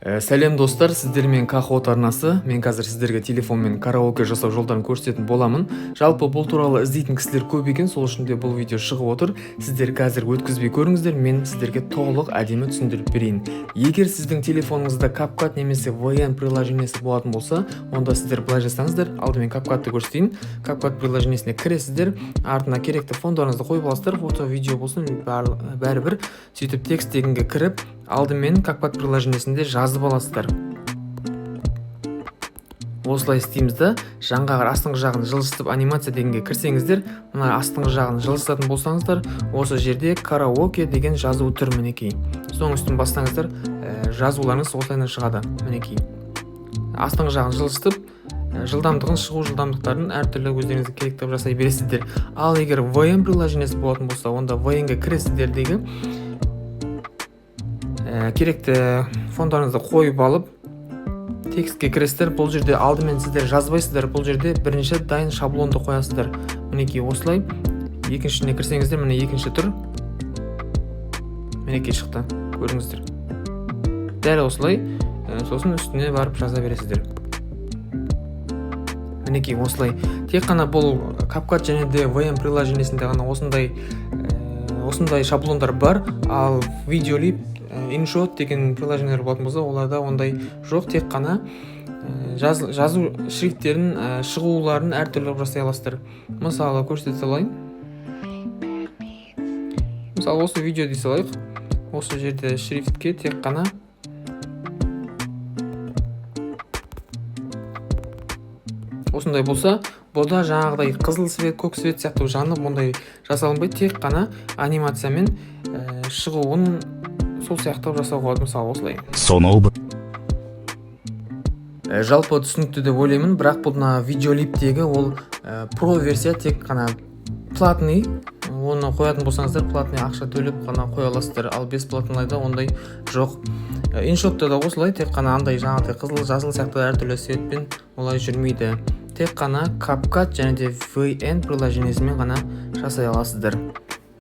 Сәлем достар, сіздермен Кахот арнасы. Мен қазір сіздерге телефонмен караоке жасау жолдарын көрсететін боламын. Жалпы бұл туралы іздейтін кісілер көп екен, сол үшін де бұл видео шығып отыр. Сіздер қазір өткізбей көріңіздер, мен сіздерге толық әдемі түсіндіріп берейін. Егер сіздің телефоныңызда CapCut немесе VN приложениесі болатын болса, онда сіздер былай жасаңыздар. Алдымен CapCut'ты көрсетейін. CapCut приложениесіне кіресіздер, артына керекті фонддарыңызды қойып аласыздар. Фото, видео болсын, бәрібір. Сөйтіп текст дегенге кіріп, алдымен CapCut приложениесінде жазып аласыздар. Осылай істейміз да, жаңғағыр астыңғы жағын жылжытып анимация дегенге кірсеңіздер, мына астыңғы жағын жылжытатын болсаңыздар, осы жерде караоке деген жазу тұр, мінекей. Соның үстін бастаңыздар, жазуларыңыз осылайынан шығады, мінекей. Астыңғы жағын жылжытып, жылдамдығын, шығу жылдамдықтарын әртүрлі өздеріңізге керекті жасай бересіздер. Ал егер VN приложениесі болатын болса, онда VN-ге кіресіздердегі керекті фондарыңызды қойып алып, текстке кіресіздер. Бұл жерде алдымен сіздер жазбайсыздар, бұл жерде бірінші дайын шаблонды қоясыздар. Мінекей осылай. Екіншісіне кірсеңіздер, міне екінші тұр. Мінекей шықты, көріңіздер. Дәл осылай, сосын үстіне барып жаза бересіздер. Мінекей осылай. Тек қана бұл CapCut және де VN приложениесінде ғана осындай шаблондар бар, ал видеолип, InShot деген приложениелер болатын болса, оларда ондай жоқ. Тек қана жазу шрифттерін, шығуларын әртүрлі жасай аласыздар. Мысалы, көрсете алайын. Мысалы, осы видео дей салайық. Осы жерде шрифтке тек қана осындай болса, бұда жаңағыдай қызыл свет, көк свет сияқты жанып ондай жасалынбайды. Тек қана анимациямен шығуын сол сияқты жасауға болады, мысалы осылай. Жалпы түсінікті деп ойлаймын, бірақ бұдына видеолиптегі ол про версия, тек қана платный. Оны қоятын болсаңыздар, платный ақша төлеп қана қоя аласыздар, ал бесплатныйларда ондай жоқ. InShot'та да осылай, тек қана андай жаңағыдай қызыл, жасыл сияқты әртүрлі светпен олай жүрмейді. Тек қана CapCut және де VN приложениесімен ғана жасай аласыздар.